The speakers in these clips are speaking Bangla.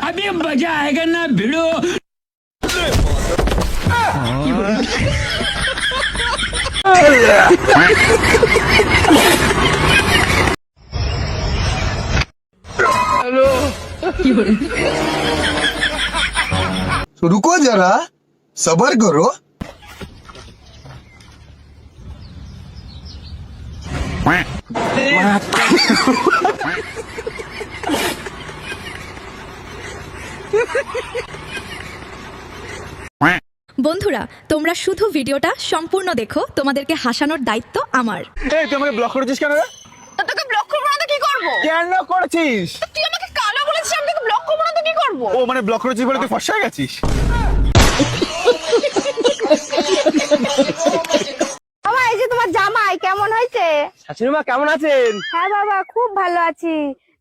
अभी मजा आएगा ना भिड़ो। रुको जरा सबर करो। বন্ধুরা তোমরা শুধু ভিডিওটা সম্পূর্ণ দেখো, তোমাদেরকে হাসানোর দায়িত্ব আমার। এই তুই আমাকে ব্লক করেছিস কেন রে? তোকে ব্লক করব না তো কি করব? কেন করেছিস? তুই আমাকে কালো বলেছিস, আমি তোকে ব্লক করব না তো কি করব? ও মানে ব্লক করেছিস বলে তুই ফর্সা হয়ে গেছিস? বাবা এই যে তোমার জামাই কেমন হয়েছে? শাশুড়ি মা কেমন আছেন? হ্যাঁ বাবা খুব ভালো আছি।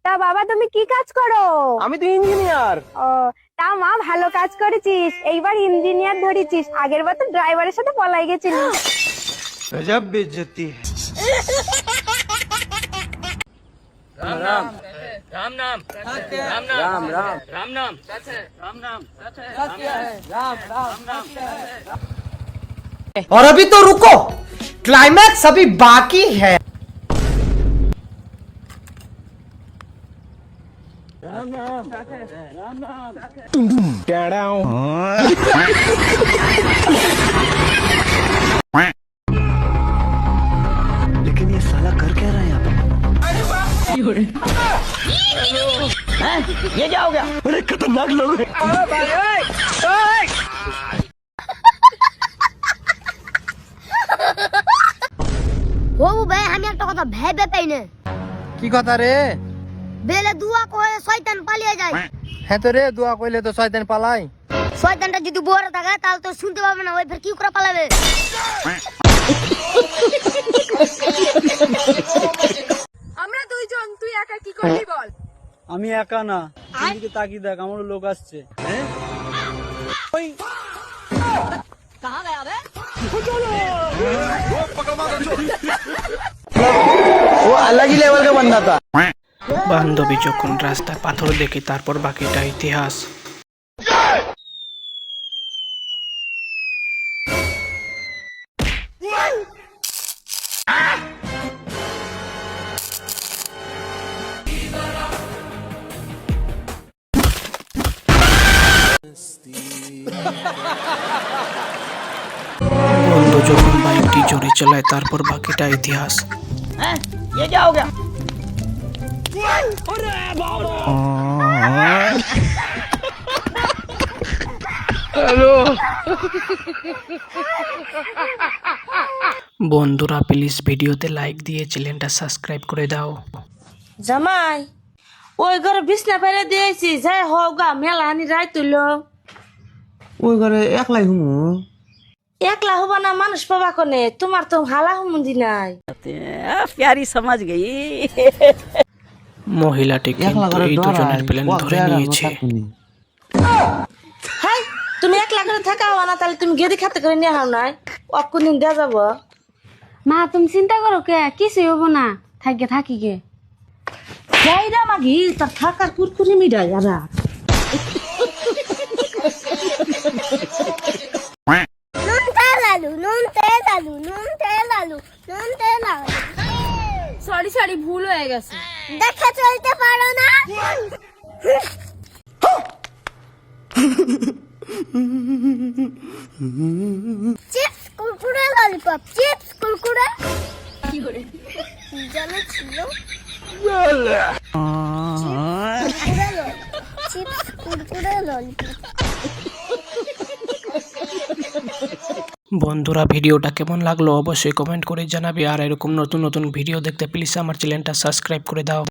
তা বাবা তুমি কি কাজ করো? আমি তো ইঞ্জিনিয়ার। ও তা মা ভালো কাজ করেছিস, এইবার ইঞ্জিনিয়ার ধরেছিস, আগের বার তো ড্রাইভারের সাথে পলাই গেছিলিস। গজব বেইজ্জতি। राम राम राम नाम राम नाम राम राम नाम राम नाम राम राम। और अभी तो रुको, क्लाइमैक्स अभी बाकी है। लेकिन ये साला कर क्या रहा है यहाँ पे? ये क्या हो गया? अरे खतरनाक लोग हैं। ও ভাই আমি একটা কথা ভেবে পাই না। কি কথা রে? বেলে দুয়া কয়ে শয়তান পালিয়ে যায়। হ্যাঁ তো রে, দোয়া কইলে তো শয়তান পালাই। শয়তানটা যদি বড় থাকে তাহলে তো শুনতে পাবে না, ওই ফের কি করে পালাবে? আমরা দুইজন, তুই একা কি করবি বল? আমি একা না, এদিকে তাকিয়ে দেখ, আমার লোক আসছে। वो अलग ही लेवल का बंदा था। বান্ধবী যখন রাস্তায় পাথর দেখে তারপর বাকিটা ইতিহাস। বন্ধু যখন বাইকটি জোরে চালায় তারপর বাকিটা ইতিহাস। ये क्या हो गया? বন্ধুরা প্লিজ ভিডিওতে লাইক দিয়ে চ্যানেলটা সাবস্ক্রাইব করে দাও। জামাই ওই ঘরে বিছনা ফেলে দিয়েছি, যাই হোক গা মেলা হানি রাই তুলো। ওই ঘরে একলাই হুমু। একলা হবা না, মানুষ পাবা কোনে? তোমার তো হালা হুমুন্দি নাই। प्यारी समझ गई। মহিলাটি কিন্তু এই দুজনের প্ল্যান ধরে নিয়েছে। হাই তুমি একলা করে থাকাও না, তাহলে তুমি গেদি খাতে করে নিয়ে হাও নাই, অকুদিন দেয়া যাব। মা তুমি চিন্তা করো কে, কিছুই হবো না, থাকি থাকি গে। যাইরা মাগি তার থাকার কুরকুরি মিডাই আরা। নুন তেল আলু, নুন তেল আলু, নুন তেল আলু, নুন তেল আলু। সরি ভুল হয়ে গেছে। দেখে চলতে পারো না? Chips Kurkure lollipop, chips Kurkure কি করে জানো ছিল? Chips Kurkure lollipop. বন্ধুরা ভিডিওটা কেমন লাগলো অবশ্যই কমেন্ট করে জানাবে, আর এরকম নতুন নতুন ভিডিও দেখতে প্লিজ আমার চ্যানেলটা সাবস্ক্রাইব করে দাও।